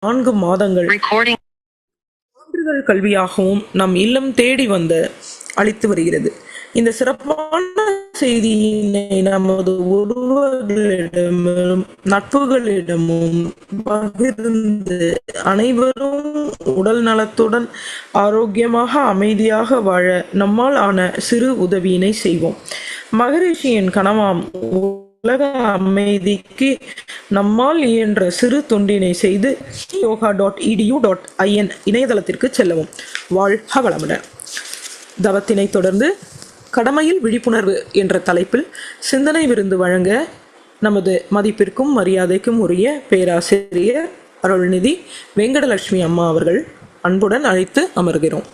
4 மாதங்கள் சான்றிதழ் கல்வியாகவும் நம் இல்லம் தேடி வந்து அளித்து வருகிறது. இந்த சிறப்பான செய்தியினை நமது உறவுகளிடமும் நட்புகளிடமும் பகிர்ந்து அனைவரும் உடல் நலத்துடன் ஆரோக்கியமாக அமைதியாக வாழ நம்மால் ஆன சிறு உதவியினை செய்வோம். மகரிஷியின் கனவாம் உலக அமைதிக்கு நம்மால் இயன்ற சிறு தொண்டினை செய்து yoga.edu.in இணையதளத்திற்கு செல்லவும். வாழ்க வளமுடன். தவத்தினை தொடர்ந்து கடமையில் விழிப்புணர்வு என்ற தலைப்பில் சிந்தனை விருந்து வழங்க நமது மதிப்பிற்கும் மரியாதைக்கும் உரிய பேராசிரியர் அருள்நிதி வெங்கடலட்சுமி அம்மா அவர்கள் அன்புடன் அழைத்து அமர்கிறோம்.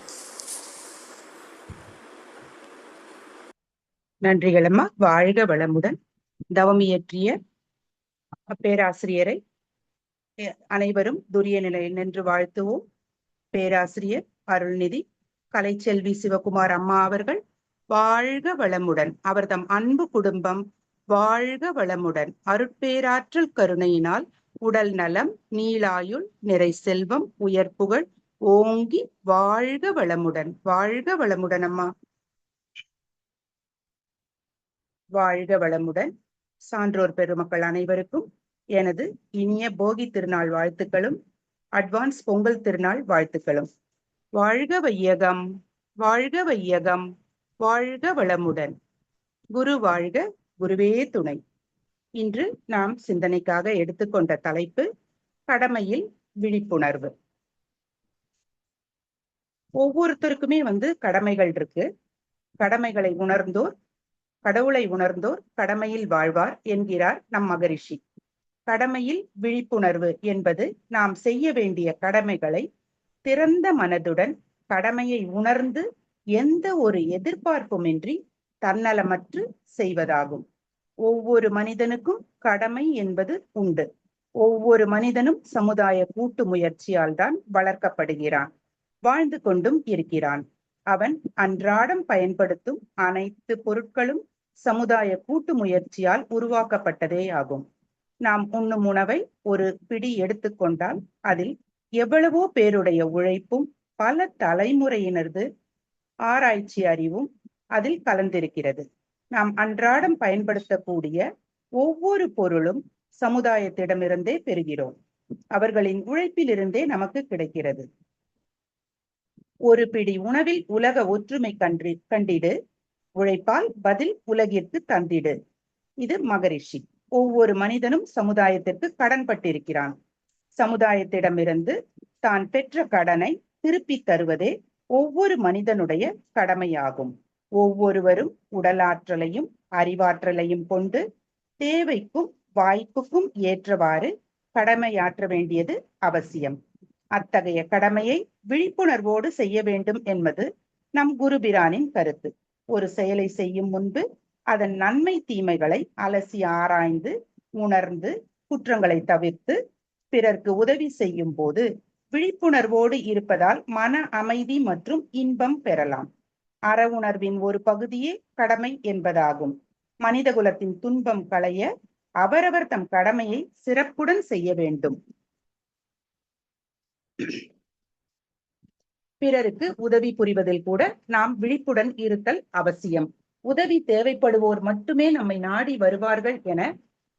நன்றிகள் அம்மா. வாழ்க வளமுடன். தவமியற்றிய பேராசிரியரை அனைவரும் துரிய நிலையில் நின்று வாழ்த்துவோம். பேராசிரியர் அருள்நிதி கலைச்செல்வி சிவகுமார் அம்மா அவர்கள் வாழ்க வளமுடன். அவர்தம் அன்பு குடும்பம் வாழ்க வளமுடன். அருட்பேராற்றல் கருணையினால் உடல் நலம், நீளாயுள், நிறை செல்வம், உயர் புகழ் ஓங்கி வாழ்க வளமுடன். வாழ்க வளமுடன் அம்மா. வாழ்க வளமுடன். சான்றோர் பெருமக்கள் அனைவருக்கும் எனது இனிய போகி திருநாள் வாழ்த்துக்களும் அட்வான்ஸ் பொங்கல் திருநாள் வாழ்த்துக்களும். வாழ்க வையகம், வாழ்க வையகம், வாழ்க வளமுடன். குரு வாழ்க, குருவே துணை. இன்று நாம் சிந்தனைக்காக எடுத்துக்கொண்ட தலைப்பு கடமையில் விழிப்புணர்வு. ஒவ்வொருத்தருக்குமே கடமைகள் இருக்கு. கடமைகளை உணர்ந்தோர், கடவுளை உணர்ந்தோர் கடமையில் வாழ்வார் என்கிறார் நம் மகரிஷி. கடமையில் விழிப்புணர்வு என்பது நாம் செய்ய வேண்டிய கடமைகளை திறந்த மனதுடன் கடமையை உணர்ந்து எந்த ஒரு எதிர்பார்ப்புமின்றி தன்னலமற்று செய்வதாகும். ஒவ்வொரு மனிதனுக்கும் கடமை என்பது உண்டு. ஒவ்வொரு மனிதனும் சமுதாய கூட்டு முயற்சியால் தான் வளர்க்கப்படுகிறான், வாழ்ந்து கொண்டும் இருக்கிறான். அவன் அன்றாடம் பயன்படுத்தும் அனைத்து பொருட்களும் சமுதாய கூட்டு முயற்சியால் உருவாக்கப்பட்டதே ஆகும். நாம் உண்ணும் உணவை ஒரு பிடி எடுத்துக்கொண்டால் அதில் எவ்வளவோ பேருடைய உழைப்பும் பல தலைமுறையினரது ஆராய்ச்சி அறிவும் அதில் கலந்திருக்கிறது. நாம் அன்றாடம் பயன்படுத்தக்கூடிய ஒவ்வொரு பொருளும் சமுதாயத்திடமிருந்தே பெறுகிறோம். அவர்களின் உழைப்பிலிருந்தே நமக்கு கிடைக்கிறது. ஒரு பிடி உணவில் உலக ஒற்றுமை கண்டிடு, உழைப்பால் பதில் உலகிற்கு தந்திடு. இது மகரிஷி. ஒவ்வொரு மனிதனும் சமுதாயத்திற்கு கடன் பட்டிருக்கிறான். சமுதாயத்திடமிருந்து தான் பெற்ற கடனை திருப்பி தருவதே ஒவ்வொரு மனிதனுடைய கடமையாகும். ஒவ்வொருவரும் உடலாற்றலையும் அறிவாற்றலையும் கொண்டு தேவைக்கும் வாய்ப்புக்கும் ஏற்றவாறு கடமையாற்ற வேண்டியது அவசியம். அத்தகைய கடமையை விழிப்புணர்வோடு செய்ய வேண்டும் என்பது நம் குருபிரானின் கருத்து. ஒரு செயலை செய்யும் முன்பு அதன் நன்மை தீமைகளை அலசி ஆராய்ந்து உணர்ந்து குற்றங்களை தவிர்த்து பிறர்க்கு உதவி செய்யும் போது விழிப்புணர்வோடு இருப்பதால் மன அமைதி மற்றும் இன்பம் பெறலாம். அற உணர்வின் ஒரு பகுதியே கடமை என்பதாகும். மனித குலத்தின் துன்பம் களைய அவரவர் தம் கடமையை சிறப்புடன் செய்ய வேண்டும். பிறருக்கு உதவி புரிவதில் கூட நாம் விழிப்புடன் இருத்தல் அவசியம். உதவி தேவைப்படுவோர் மட்டுமே நம்மை நாடி வருவார்கள் என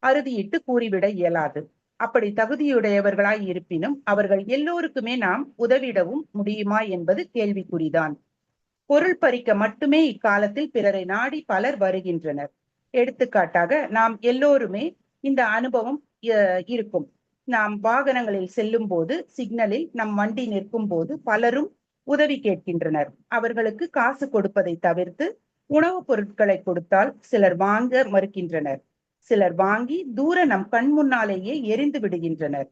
அறுதியிட்டு கூறிவிட இயலாது. அப்படி தகுதியுடையவர்களாய் இருப்பினும் அவர்கள் எல்லோருக்குமே நாம் உதவிடவும் முடியுமா என்பது கேள்விக்குறிதான். பொருள் பறிக்க மட்டுமே இக்காலத்தில் பிறரை நாடி பலர் வருகின்றனர். எடுத்துக்காட்டாக நாம் எல்லோருமே இந்த அனுபவம் இருக்கும். நாம் வாகனங்களில் செல்லும் போது சிக்னலில் நம் வண்டி நிற்கும் போது பலரும் உதவி கேட்கின்றனர். அவர்களுக்கு காசு கொடுப்பதை தவிர்த்து உணவுப் பொருட்களை கொடுத்தால் சிலர் வாங்க மறுக்கின்றனர். சிலர் வாங்கி தூர நம் கண் முன்னாலேயே எரிந்து விடுகின்றனர்.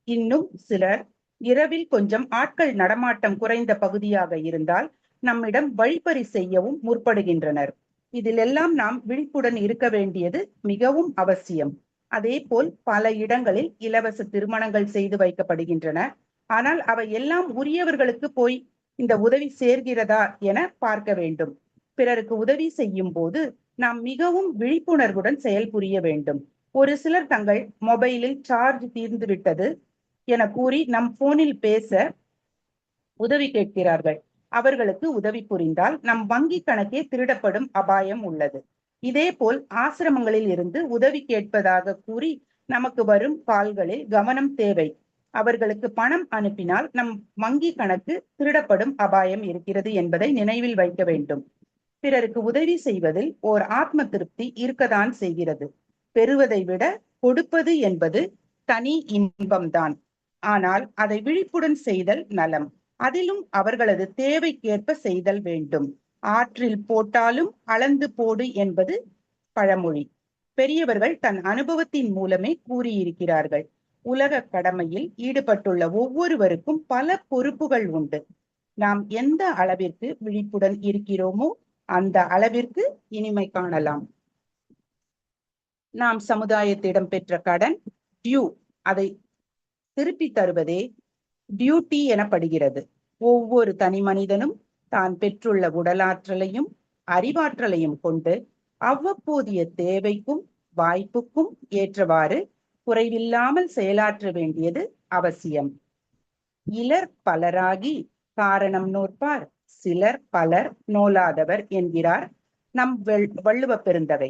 இன்னும் சிலர் இரவில் கொஞ்சம் ஆட்கள் நடமாட்டம் குறைந்த பகுதியாக இருந்தால் நம்மிடம் வழிப்பறி செய்யவும் முற்படுகின்றனர். இதிலெல்லாம் நாம் விழிப்புடன் இருக்க வேண்டியது மிகவும் அவசியம். அதே போல் பல இடங்களில் இலவச திருமணங்கள் செய்து வைக்கப்படுகின்றன. ஆனால் அவை எல்லாம் உரியவர்களுக்கு போய் இந்த உதவி சேர்கிறதா என பார்க்க வேண்டும். பிறருக்கு உதவி செய்யும் போது நாம் மிகவும் விழிப்புணர்வுடன் செயல் புரிய வேண்டும். ஒரு சிலர் தங்கள் மொபைலில் சார்ஜ் தீர்ந்து விட்டது, என கூறி நம் போனில் பேச உதவி கேட்கிறார்கள். அவர்களுக்கு உதவி புரிந்தால் நம் வங்கி கணக்கே திருடப்படும் அபாயம் உள்ளது. இதேபோல் ஆசிரமங்களில் இருந்து உதவி கேட்பதாக கூறி நமக்கு வரும் கால்களில் கவனம் தேவை. அவர்களுக்கு பணம் அனுப்பினால் நம் வங்கி கணக்கு திருடப்படும் அபாயம் இருக்கிறது என்பதை நினைவில் வைக்க வேண்டும். பிறருக்கு உதவி செய்வதில் ஓர் ஆத்ம திருப்தி இருக்கத்தான் செய்கிறது. பெறுவதை விட கொடுப்பது என்பது தனி இன்பம்தான். ஆனால் அதை விழிப்புடன் செய்தல் நலம். அதிலும் அவர்களது தேவைக்கேற்ப செய்தல் வேண்டும். ஆற்றில் போட்டாலும் அளந்து போடு என்பது பழமொழி. பெரியவர்கள் தன் அனுபவத்தின் மூலமே கூறியிருக்கிறார்கள். உலக கடமையில் ஈடுபட்டுள்ள ஒவ்வொருவருக்கும் பல பொறுப்புகள் உண்டு. நாம் எந்த அளவிற்கு விழிப்புடன் இருக்கிறோமோ அந்த அளவிற்கு இனிமை காணலாம். நாம் சமுதாயத்திடம் பெற்ற கடன் டியூ, அதை திருப்பி தருவதே டியூட்டி எனப்படுகிறது. ஒவ்வொரு தனி மனிதனும் தான் பெற்றுள்ள உடலாற்றலையும் அறிவாற்றலையும் கொண்டு அவ்வப்போதைய தேவைக்கும் வாய்ப்புக்கும் ஏற்றவாறு குறைவில்லாமல் செயலாற்ற வேண்டியது அவசியம். இலர் பலராகி காரணம் நோற்பார், சிலர் பலர் நோலாதவர் என்கிறார் நம் வள்ளுவ பெருந்தகை.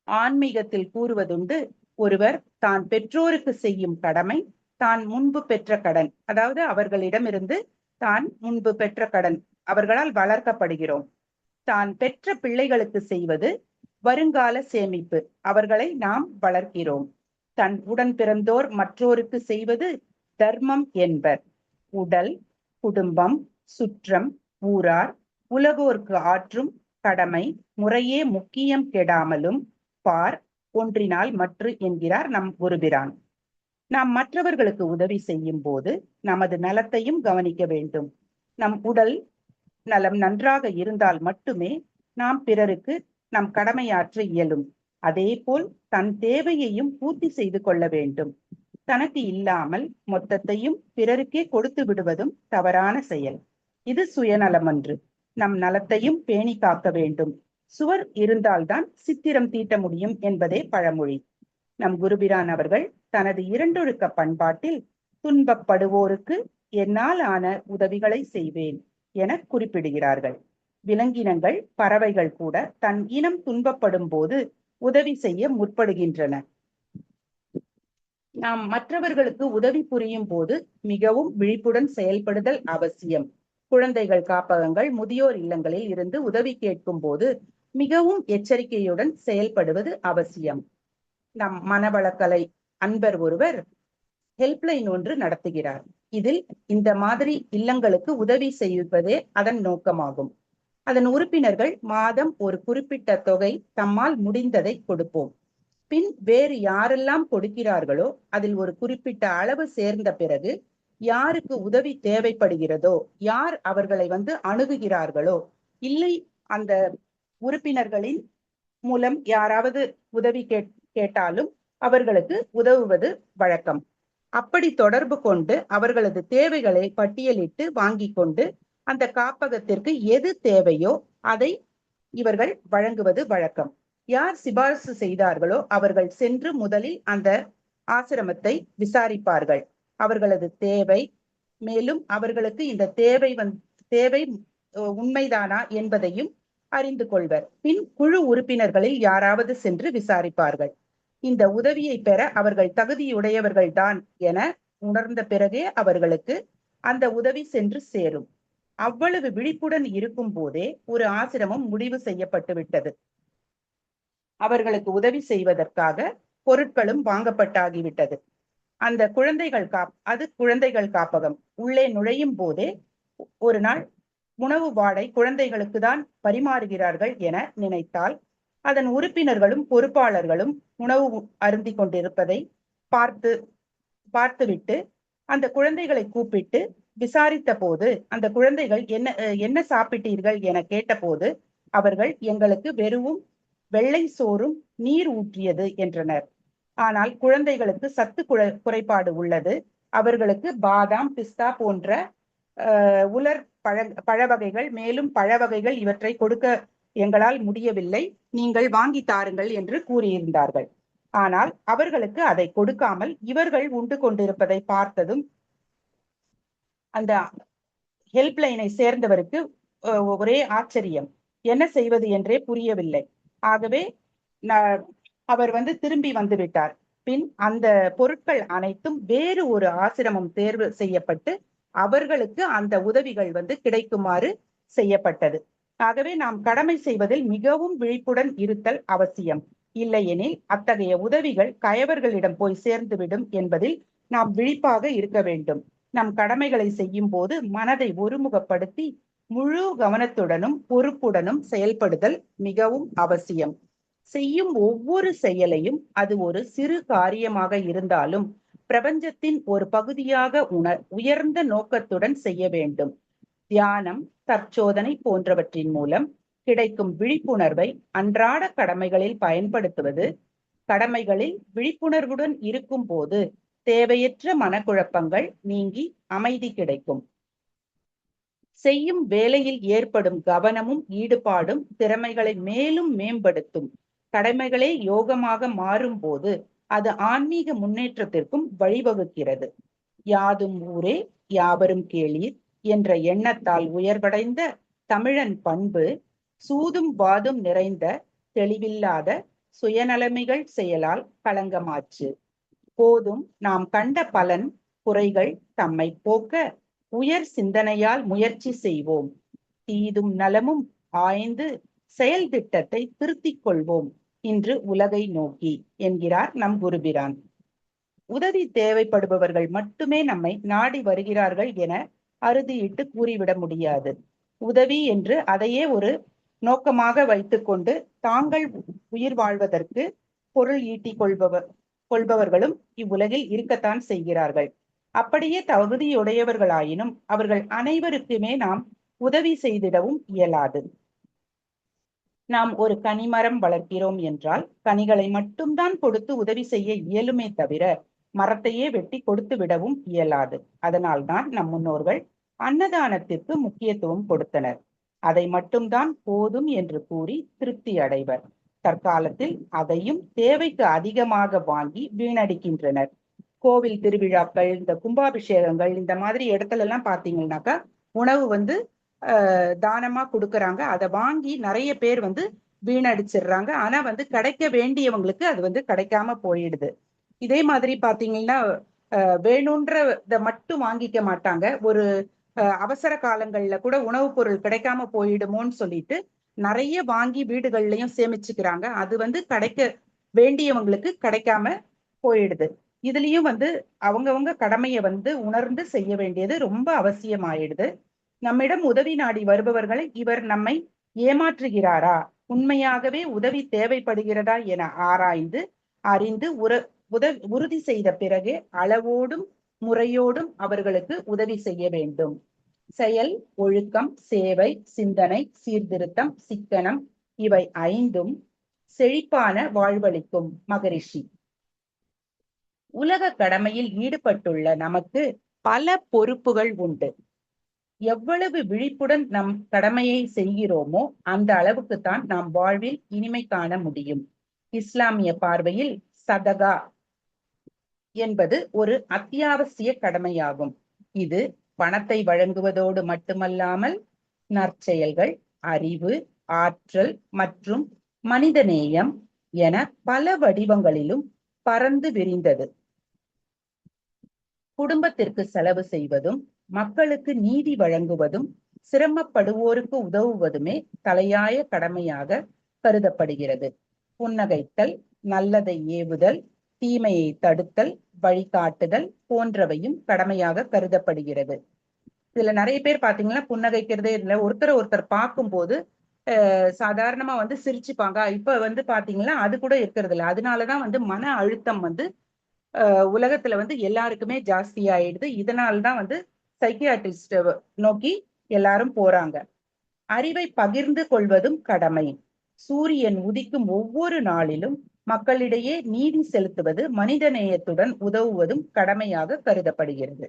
ஆன்மீகத்தில் கூறுவதுண்டு, ஒருவர் தான் பெற்றோருக்கு செய்யும் கடமை தான் முன்பு பெற்ற கடன். அதாவது அவர்களிடமிருந்து தான் முன்பு பெற்ற கடன், அவர்களால் வளர்க்கப்படுகிறோம். தான் பெற்ற பிள்ளைகளுக்கு செய்வது வருங்கால சேமிப்பு, அவர்களை நாம் வளர்க்கிறோம். தன் உடன் பிறந்தோர் மற்றோருக்கு செய்வது தர்மம் என்பர். உடல், குடும்பம், சுற்றம், ஊரார், உலகோர்க்கு ஆற்றும் கடமை முறையே முக்கியம் கெடாமலும் பார் ஒன்றினால் மற்று என்கிறார் நம் குருபிரான். நாம் மற்றவர்களுக்கு உதவி செய்யும் போது நமது நலத்தையும் கவனிக்க வேண்டும். நம் உடல் நலம் நன்றாக இருந்தால் மட்டுமே நாம் பிறருக்கு நம் கடமையாற்ற இயலும். அதே போல் தன் தேவையையும் பூர்த்தி செய்து கொள்ள வேண்டும். தனக்கு இல்லாமல் மொத்தத்தையும் பிறருக்கே கொடுத்து விடுவதும் தவறான செயல். இது சுயநலமன்று. நம் நலத்தையும் பேணி காக்க வேண்டும். சுவர் இருந்தால்தான் சித்திரம் தீட்ட முடியும் என்பதே பழமொழி. நம் குருபிரான் அவர்கள் தனது இரண்டொழுக்க பண்பாட்டில் துன்பப்படுவோருக்கு என்னால் ஆன உதவிகளை செய்வேன் என குறிப்பிடுகிறார்கள். விலங்கினங்கள், பறவைகள் கூட தன் இனம் துன்பப்படும் போது உதவி செய்ய முற்படுகின்றன. நாம் மற்றவர்களுக்கு உதவி புரியும் போது மிகவும் விழிப்புடன் செயல்படுதல் அவசியம். குழந்தைகள் காப்பகங்கள், முதியோர் இல்லங்களில் இருந்து உதவி கேட்கும் போது மிகவும் எச்சரிக்கையுடன் செயல்படுவது அவசியம். நம் மனவளக்கலை அன்பர் ஒருவர் ஹெல்ப்லைன் ஒன்று நடத்துகிறார். இதில் இந்த மாதிரி இல்லங்களுக்கு உதவி செய்வதே அதன் நோக்கமாகும். அதன் உறுப்பினர்கள் மாதம் ஒரு குறிப்பிட்ட தொகை தம்மால் முடிந்ததை கொடுப்போம். பின் வேறு யாரெல்லாம் கொடுக்கிறார்களோ அதில் ஒரு குறிப்பிட்ட அளவு சேர்ந்த பிறகு யாருக்கு உதவி தேவைப்படுகிறதோ, யார் அவர்களை அணுகுகிறார்களோ, இல்லை அந்த உறுப்பினர்களின் மூலம் யாராவது உதவி கேட்டாலும் அவர்களுக்கு உதவுவது வழக்கம். அப்படி தொடர்பு கொண்டு அவர்களது தேவைகளை பட்டியலிட்டு வாங்கி கொண்டு அந்த காப்பகத்திற்கு எது தேவையோ அதை இவர்கள் வழங்குவது வழக்கம். யார் சிபாரிசு செய்தார்களோ அவர்கள் சென்று முதலில் அந்த ஆசிரமத்தை விசாரிப்பார்கள். அவர்களது தேவை, மேலும் அவர்களுக்கு இந்த தேவை உண்மைதானா என்பதையும் அறிந்து கொள்வர். பின் குழு உறுப்பினர்களில் யாராவது சென்று விசாரிப்பார்கள். இந்த உதவியை பெற அவர்கள் தகுதியுடையவர்கள் தான் என உணர்ந்த பிறகே அவர்களுக்கு அந்த உதவி சென்று சேரும். அவ்வளவு விழிப்புடன் இருக்கும் போதே ஒரு ஆசிரமம் முடிவு செய்யப்பட்டு விட்டது. அவர்களுக்கு உதவி செய்வதற்காக பொருட்களும் வாங்கப்பட்டாகிவிட்டது. அந்த குழந்தைகள் காப்பகம். உள்ளே நுழையும் போதே ஒரு நாள் உணவு வாடை குழந்தைகளுக்கு தான் பரிமாறுகிறார்கள் என நினைத்தால் அதன் உறுப்பினர்களும் பொறுப்பாளர்களும் உணவு அருந்தி கொண்டிருப்பதை பார்த்துவிட்டு அந்த குழந்தைகளை கூப்பிட்டு விசாரித்த போது அந்த குழந்தைகள் என்ன சாப்பிட்டீர்கள் என கேட்டபோது அவர்கள் எங்களுக்கு வெறும் வெள்ளை சோறும் நீர் ஊற்றியது என்றனர். ஆனால் குழந்தைகளுக்கு சத்து குறைபாடு உள்ளது. அவர்களுக்கு பாதாம், பிஸ்தா போன்ற உலர் பழ வகைகள், மேலும் பழ வகைகள் இவற்றை கொடுக்க எங்களால் முடியவில்லை, நீங்கள் வாங்கி தாருங்கள் என்று கூறியிருந்தார்கள். ஆனால் அவர்களுக்கு அதை கொடுக்காமல் இவர்கள் உண்டு கொண்டிருப்பதை பார்த்ததும் அந்த ஹெல்ப்லைனை சேர்ந்தவருக்கு ஒரே ஆச்சரியம், என்ன செய்வது என்றே புரியவில்லை. ஆகவே அவர் திரும்பி வந்து விட்டார். பின் அந்த பொருட்கள் அனைத்தும் வேறு ஒரு ஆசிரமம் தேர்வு செய்யப்பட்டு அவர்களுக்கு அந்த உதவிகள் கிடைக்குமாறு செய்யப்பட்டது. ஆகவே நாம் கடமை செய்வதில் மிகவும் விழிப்புடன் இருத்தல் அவசியம். இல்லையெனில் அத்தகைய உதவிகள் கயவர்களிடம் போய் சேர்ந்துவிடும் என்பதில் நாம் விழிப்பாக இருக்க வேண்டும். நம் கடமைகளை செய்யும் போது மனதை ஒருமுகப்படுத்தி முழு கவனத்துடனும் பொறுப்புடனும் செயல்படுதல் மிகவும் அவசியம். செய்யும் ஒவ்வொரு செயலையும் அது ஒரு சிறு காரியமாக இருந்தாலும் பிரபஞ்சத்தின் ஒரு பகுதியாக உயர்ந்த நோக்கத்துடன் செய்ய வேண்டும். தியானம், தற்சோதனை போன்றவற்றின் மூலம் கிடைக்கும் விழிப்புணர்வை அன்றாட கடமைகளில் பயன்படுத்துவது, கடமைகளில் விழிப்புணர்வுடன் இருக்கும் போது தேவையற்ற மனக்குழப்பங்கள் நீங்கி அமைதி கிடைக்கும். செய்யும் வேலையில் ஏற்படும் கவனமும் ஈடுபாடும் திறமைகளை மேலும் மேம்படுத்தும். கடமைகளே யோகமாக மாறும் போது அது ஆன்மீக முன்னேற்றத்திற்கும் வழிவகுக்கிறது. யாதும் ஊரே யாவரும் கேளீர் என்ற எண்ணத்தால் உயர்வடைந்த தமிழன் பண்பு சூதும் வாதும் நிறைந்த தெளிவில்லாத சுயநலமிகள் செயலால் களங்கமாச்சு. போதும் நாம் கண்ட பலன் குறைகள் தம்மை போக்க உயர் சிந்தனையால் முயற்சி செய்வோம். தீதும் நலமும் ஆய்ந்து செயல் திட்டத்தை திருத்திக் கொள்வோம் இன்று உலகை நோக்கி என்கிறார் நம் குருபிரான். உதவி தேவைப்படுபவர்கள் மட்டுமே நம்மை நாடி வருகிறார்கள் என அறுதியிட்டு கூறிவிட முடியாது. உதவி என்று அதையே ஒரு நோக்கமாக வைத்துக்கொண்டு தாங்கள் உயிர் வாழ்வதற்கு பொருள் ஈட்டிக் கொள்பவர்களும் இவ்வுலகில் இருக்கத்தான் செய்கிறார்கள். அப்படியே தகுதியுடையவர்களாயினும் அவர்கள் அனைவருக்குமே நாம் உதவி செய்திடவும் இயலாது. நாம் ஒரு கனிமரம் வளர்க்கிறோம் என்றால் கனிகளை மட்டும்தான் கொடுத்து உதவி செய்ய இயலுமே தவிர மரத்தையே வெட்டி கொடுத்து விடவும் இயலாது. அதனால்தான் நம் முன்னோர்கள் அன்னதானத்திற்கு முக்கியத்துவம் கொடுத்தனர். அதை மட்டும்தான் போதும் என்று கூறி திருப்தி அடைவர். தற்காலத்தில் அதையும் தேவைக்கு அதிகமாக வாங்கி வீணடிக்கின்றனர். கோவில் திருவிழாக்கள், இந்த கும்பாபிஷேகங்கள், இந்த மாதிரி இடத்துல எல்லாம் பாத்தீங்கன்னாக்கா உணவு தானமா கொடுக்கறாங்க. அதை வாங்கி நிறைய பேர் வீணடிச்சிடுறாங்க. ஆனா கிடைக்க வேண்டியவங்களுக்கு அது கிடைக்காம போயிடுது. இதே மாதிரி பாத்தீங்கன்னா வேணும்ன்றத மட்டும் வாங்கிக்க மாட்டாங்க. ஒரு அவசர காலங்கள்ல கூட உணவுப் பொருள் கிடைக்காம போயிடுமோன்னு சொல்லிட்டு நிறைய வாங்கி வீடுகள்லயும் சேமிச்சுக்கிறாங்க. அது கிடைக்க வேண்டியவங்களுக்கு கிடைக்காம போயிடுது. இதுலயும் அவங்கவங்க கடமையை உணர்ந்து செய்ய வேண்டியது ரொம்ப அவசியமாயிடுது. நம்மிடம் உதவி நாடி வருபவர்களை இவர் நம்மை ஏமாற்றுகிறாரா, உண்மையாகவே உதவி தேவைப்படுகிறதா என ஆராய்ந்து அறிந்து உறுதி செய்த பிறகு அளவோடும் முறையோடும் அவர்களுக்கு உதவி செய்ய வேண்டும். செயல், ஒழுக்கம், சேவை, சிந்தனை, சீர்திருத்தம், சிக்கனம் இவை ஐந்தும் செழிப்பான வாழ்வளிக்கும் மகரிஷி. உலக கடமையில் ஈடுபட்டுள்ள நமக்கு பல பொறுப்புகள் உண்டு. எவ்வளவு விழிப்புடன் நம் கடமையை செய்கிறோமோ அந்த அளவுக்குத்தான் நாம் வாழ்வில் இனிமை காண முடியும். இஸ்லாமிய பார்வையில் சதகா என்பது ஒரு அத்தியாவசிய கடமையாகும். இது பணத்தை வழங்குவதோடு மட்டுமல்லாமல் நற்செயல்கள், அறிவு, ஆற்றல் மற்றும் மனிதநேயம் என பல வடிவங்களிலும் பரந்து விரிந்தது. குடும்பத்திற்கு செலவு செய்வதும், மக்களுக்கு நீதி வழங்குவதும், சிரமப்படுவோருக்கு உதவுவதுமே தலையாய கடமையாக கருதப்படுகிறது. புன்னகைத்தல், நல்லதை ஏவுதல், தீமையை தடுத்தல், வழிகாட்டுதல் போன்றவையும் கடமையாக கருதப்படுகிறது. இதுல நிறைய பேர் பாத்தீங்கன்னா புன்னகைக்கிறதே இல்லை. ஒருத்தர் பார்க்கும் போது சாதாரணமா சிரிச்சுப்பாங்க. இப்ப பாத்தீங்கன்னா அது கூட இருக்கிறது இல்லை. அதனாலதான் மன அழுத்தம் உலகத்துல எல்லாருக்குமே ஜாஸ்தி ஆயிடுது. இதனால்தான் சைக்கியாட்ரிஸ்ட் நோக்கி எல்லாரும் போறாங்க. அறிவை பகிர்ந்து கொள்வதும் கடமை. சூரியன் உதிக்கும் ஒவ்வொரு நாளிலும் மக்களிடையே நீதி செலுத்துவது, மனிதநேயத்துடன் உதவுவதும் கடமையாக கருதப்படுகிறது.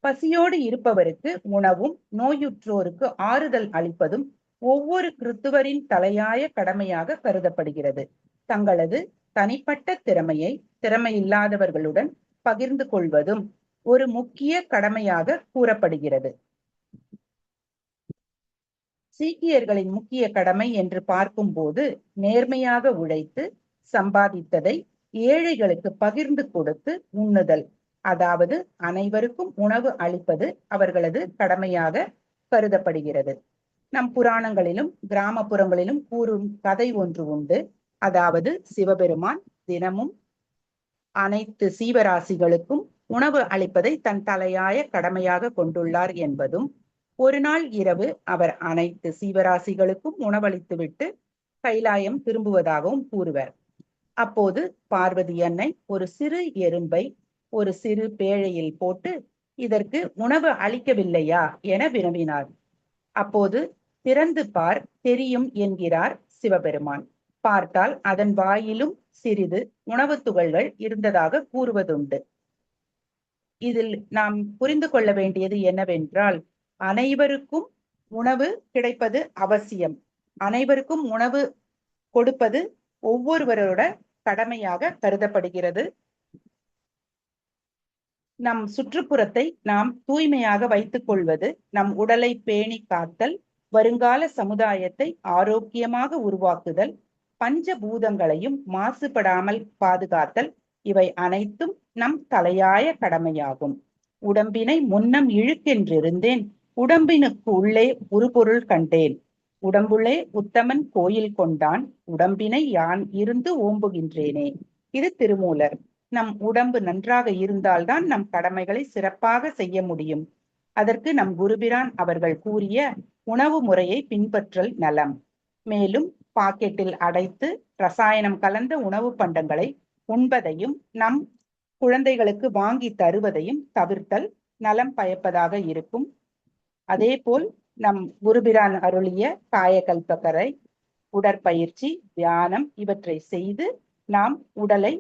பசியோடு இருப்பவருக்கு உணவும், நோயுற்றோருக்கு ஆறுதல் அளிப்பதும் ஒவ்வொரு கிறிஸ்துவரின் தலையாய கடமையாக கருதப்படுகிறது. தங்களது தனிப்பட்ட திறமையில்லாதவர்களுடன் பகிர்ந்து கொள்வதும் ஒரு முக்கிய கடமையாக கூறப்படுகிறது. சீக்கியர்களின் முக்கிய கடமை என்று பார்க்கும்போது, நேர்மையாக உழைத்து சம்பாதித்ததை ஏழைகளுக்கு பகிர்ந்து கொடுத்து உண்ணுதல், அதாவது அனைவருக்கும் உணவு அளிப்பது அவர்களது கடமையாக கருதப்படுகிறது. நம் புராணங்களிலும் கிராமப்புறங்களிலும் கூறும் கதை ஒன்று உண்டு. அதாவது சிவபெருமான் தினமும் அனைத்து சீவராசிகளுக்கும் உணவு அளிப்பதை தன் தலையாய கடமையாக கொண்டுள்ளார் என்பதும், ஒரு நாள் இரவு அவர் அனைத்து சீவராசிகளுக்கும் உணவளித்துவிட்டு கைலாயம் திரும்புவதாகவும் கூறுவர். அப்போது பார்வதி அன்னை ஒரு சிறு எறும்பை ஒரு சிறு பேழையில் போட்டு, இதற்கு உணவு அளிக்கவில்லையா என வினவினார். அப்போது திறந்து பார், தெரியும் என்கிறார் சிவபெருமான். பார்த்தால் அதன் வாயிலும் சிறிது உணவு துகள்கள் இருந்ததாக கூறுவதுண்டு. இதில் நாம் புரிந்து கொள்ள வேண்டியது என்னவென்றால், அனைவருக்கும் உணவு கிடைப்பது அவசியம். அனைவருக்கும் உணவு கொடுப்பது ஒவ்வொருவரோட கடமையாக கருதப்படுகிறது. நம் சுற்றுப்புறத்தை நாம் தூய்மையாக வைத்துக் கொள்வது, நம் உடலை பேணி காத்தல், வருங்கால சமுதாயத்தை ஆரோக்கியமாக உருவாக்குதல், பஞ்சபூதங்களையும் மாசுபடாமல் பாதுகாத்தல், இவை அனைத்தும் நம் தலையாய கடமையாகும். உடம்பினை முன்னம் இழுக்கென்றிருந்தேன், உடம்பினுக்கு உள்ளே உருபொருள் கண்டேன். உடம்புள்ளே உத்தமன் கோயில் கொண்டான், உடம்பினை யான் இருந்து ஓம்புகின்றேனே. இது திருமூலர். நம் உடம்பு நன்றாக இருந்தால்தான் நம் கடமைகளை சிறப்பாக செய்ய முடியும். அதற்கு நம் குருபிரான் அவர்கள் கூறிய உணவு முறையை பின்பற்றல் நலம். மேலும் பாக்கெட்டில் அடைத்து ரசாயனம் கலந்த உணவு பண்டங்களை உண்பதையும் நம் குழந்தைகளுக்கு வாங்கி தருவதையும் தவிர்த்தல் நலம் பயப்பதாக இருக்கும். அதே போல் நம் குருபிரான் அருளிய காயகல்பக்கரை, உடற்பயிற்சி, தியானம் இவற்றை செய்து நாம் உடலை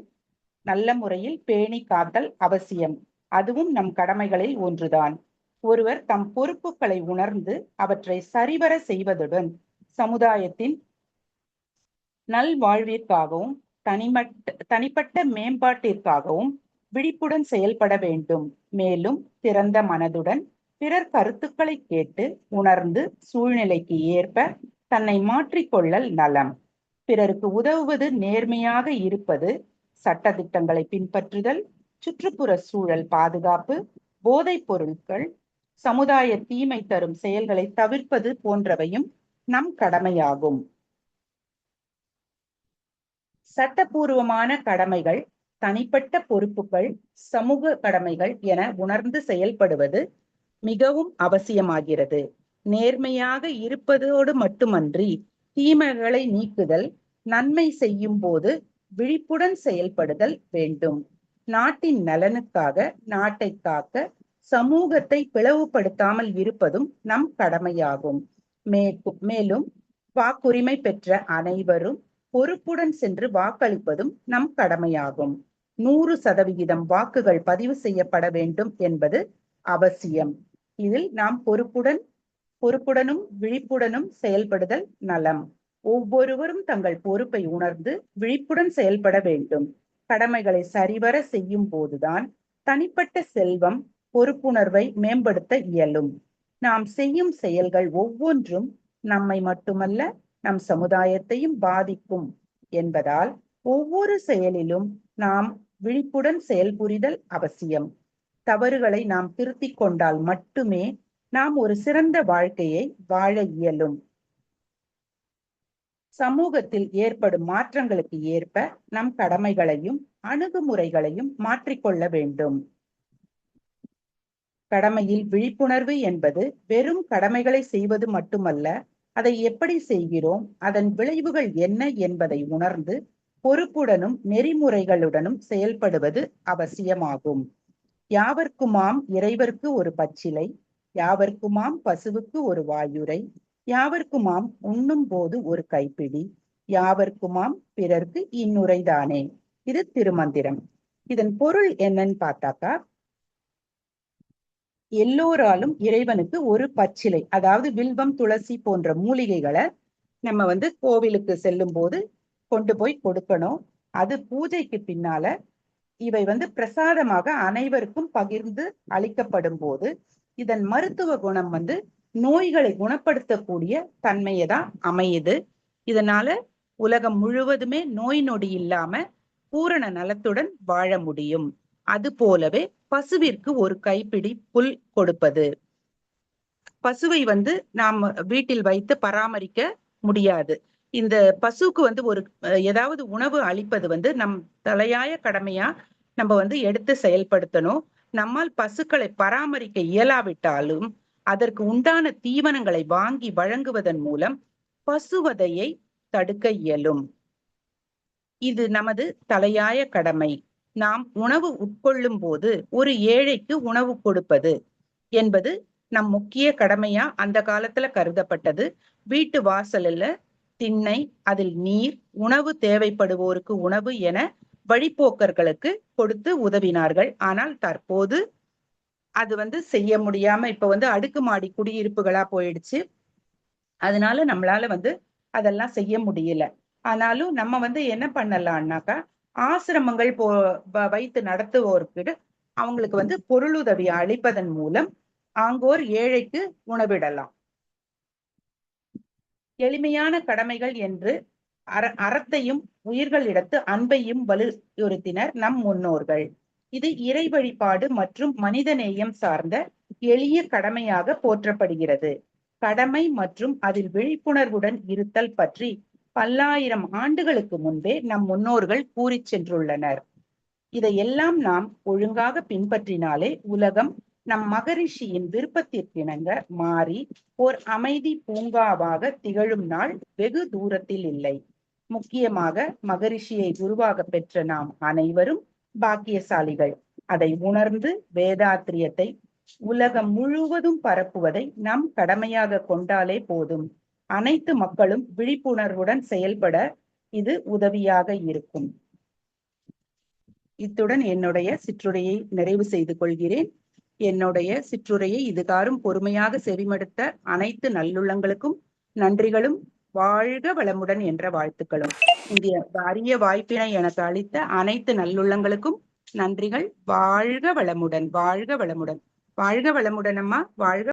நல்ல முறையில் பேணி காத்தல் அவசியம். அதுவும் நம் கடமைகளில் ஒன்றுதான். ஒருவர் தம் பொறுப்புகளை உணர்ந்து அவற்றை சரிவர செய்வதுடன் சமுதாயத்தின் நல்வாழ்விற்காகவும் தனிப்பட்ட மேம்பாட்டிற்காகவும் விழிப்புடன் செயல்பட வேண்டும். மேலும் திறந்த மனதுடன் பிறர் கருத்துக்களை கேட்டு உணர்ந்து சூழ்நிலைக்கு ஏற்ப தன்னை மாற்றிக்கொள்ளல் நலம். பிறருக்கு உதவுவது, நேர்மையாக இருப்பது, சட்டதிட்டங்களை பின்பற்றுதல், சுற்றுப்புற சூழல் பாதுகாப்பு, போதைப் பொருட்கள், சமுதாய தீமை தரும் செயல்களை தவிர்ப்பது போன்றவையும் நம் கடமையாகும். சட்டபூர்வமான கடமைகள், தனிப்பட்ட பொறுப்புகள், சமூக கடமைகள் என உணர்ந்து செயல்படுவது மிகவும் அவசியமாகிறது. நேர்மையாக இருப்பதோடு மட்டுமன்றி தீமைகளை நீக்குதல், நன்மை செய்யும் போது விழிப்புடன் செயல்படுதல் வேண்டும். நாட்டின் நலனுக்காக, நாட்டை காக்க, சமூகத்தை பிளவுபடுத்தாமல் இருப்பதும் நம் கடமையாகும். மேலும் வாக்குரிமை பெற்ற அனைவரும் பொறுப்புடன் சென்று வாக்களிப்பதும் நம் கடமையாகும். 100% வாக்குகள் பதிவு செய்யப்பட வேண்டும் என்பது அவசியம். இதில் நாம் பொறுப்புடனும் விழிப்புடனும் செயல்படுதல் நலம். ஒவ்வொருவரும் தங்கள் பொறுப்பை உணர்ந்து விழிப்புடன் செயல்பட வேண்டும். கடமைகளை சரிவர செய்யும் போதுதான் தனிப்பட்ட செல்வம், பொறுப்புணர்வை மேம்படுத்த இயலும். நாம் செய்யும் செயல்கள் ஒவ்வொன்றும் நம்மை மட்டுமல்ல, நம் சமுதாயத்தையும் பாதிக்கும் என்பதால் ஒவ்வொரு செயலிலும் நாம் விழிப்புடன் செயல்புரிதல் அவசியம். தவறுகளை நாம் திருத்திக் கொண்டால் மட்டுமே நாம் ஒரு சிறந்த வாழ்க்கையை வாழ இயலும். சமூகத்தில் ஏற்படும் மாற்றங்களுக்கு ஏற்ப நம் கடமைகளையும் அணுகுமுறைகளையும் மாற்றிக்கொள்ள வேண்டும். கடமையில் விழிப்புணர்வு என்பது வெறும் கடமைகளை செய்வது மட்டுமல்ல, அதை எப்படி செய்கிறோம், அதன் விளைவுகள் என்ன என்பதை உணர்ந்து பொறுப்புடனும் நெறிமுறைகளுடனும் செயல்படுவது அவசியமாகும். யாவர்க்குமாம் இறைவர்க்கு ஒரு பச்சிலை, யாவர்க்குமாம் பசுவுக்கு ஒரு வாயுரை, யாவர்க்குமாம் உண்ணும் போது ஒரு கைப்பிடி, யாவர்க்குமாம் பிறர்க்கு இன்னுரைதானே. இது திருமந்திரம். இதன் பொருள் என்னன்னு பார்த்தாக்கா, எல்லோராலும் இறைவனுக்கு ஒரு பச்சிலை, அதாவது வில்வம், துளசி போன்ற மூலிகைகளை நம்ம கோவிலுக்கு செல்லும் போது கொண்டு போய் கொடுக்கணும். அது பூஜைக்கு பின்னால இவை பிரசாதமாக அனைவருக்கும் பகிர்ந்து அளிக்கப்படும் போது இதன் மருத்துவ குணம் நோய்களை குணப்படுத்தக்கூடிய தன்மையதான் அமையுது. இதனால உலகம் முழுவதுமே நோய் நொடி இல்லாம பூரண நலத்துடன் வாழ முடியும். அது போலவே பசுவிற்கு ஒரு கைப்பிடி புல் கொடுப்பது. பசுவை நாம் வீட்டில் வைத்து பராமரிக்க முடியாது. இந்த பசுக்கு ஒரு ஏதாவது உணவு அளிப்பது நம் தலையாய கடமையா நம்ம எடுத்து செயல்படுத்தணும். நம்மால் பசுக்களை பராமரிக்க இயலாவிட்டாலும் அதற்கு உண்டான தீவனங்களை வாங்கி வழங்குவதன் மூலம் பசுவதையை தடுக்க இயலும். இது நமது தலையாய கடமை. நாம் உணவு உட்கொள்ளும் போது ஒரு ஏழைக்கு உணவு கொடுப்பது என்பது நம் முக்கிய கடமையா அந்த காலத்துல கருதப்பட்டது. வீட்டு வாசல்ல திண்ணை, அதில் நீர், உணவு தேவைப்படுவோருக்கு உணவு என வழிப்போக்கர்களுக்கு கொடுத்து உதவினார்கள். ஆனால் தற்போது அது செய்ய முடியாம இப்ப அடுக்குமாடி குடியிருப்புகளா போயிடுச்சு. அதனால நம்மளால அதெல்லாம் செய்ய முடியல. ஆனாலும் நம்ம என்ன பண்ணலாம்னாக்கா, ஆசிரமங்கள் வைத்து நடத்துவோருக்கு அவங்களுக்கு பொருளுதவி அளிப்பதன் மூலம் ஆங்கோர் ஏழைக்கு உணவிடலாம். எளிமையான கடமைகள் என்று அறத்தையும் உயிர்களிடத்து அன்பையும் வலியுறுத்தினர் நம் முன்னோர்கள். இது இறை வழிபாடு மற்றும் மனிதநேயம் சார்ந்த எளிய கடமையாக போற்றப்படுகிறது. கடமை மற்றும் அதில் விழிப்புணர்வுடன் இருத்தல் பற்றி பல்லாயிரம் ஆண்டுகளுக்கு முன்பே நம் முன்னோர்கள் கூறி சென்றுள்ளனர். இதையெல்லாம் நாம் ஒழுங்காக பின்பற்றினாலே உலகம் நம் மகரிஷியின் விருப்பத்திற்கிணங்க மாறி ஓர் அமைதி பூங்காவாக திகழும் நாள் வெகு தூரத்தில் இல்லை. முக்கியமாக மகரிஷியை குருவாக பெற்ற நாம் அனைவரும் பாக்கியசாலிகள். அதை உணர்ந்து வேதாத்திரியத்தை உலகம் முழுவதும் பரப்புவதை நம் கடமையாக கொண்டாலே போதும். அனைத்து மக்களும் விழிப்புணர்வுடன் செயல்பட இது உதவியாக இருக்கும். இத்துடன் என்னுடைய சிற்றுரையை நிறைவு செய்து கொள்கிறேன். என்னுடைய சிற்றுரையை இதுகாரும் பொறுமையாக செவிமடுத்த அனைத்து நல்லுள்ளங்களுக்கும் நன்றிகளும், வாழ்க வளமுடன் என்ற வாழ்த்துக்களும். இந்த அரிய வாய்ப்பினை எனக்கு அளித்த அனைத்து நல்லுள்ளங்களுக்கும் நன்றிகள். வாழ்க வளமுடன், வாழ்க வளமுடன், வாழ்க வளமுடன் அம்மா, வாழ்க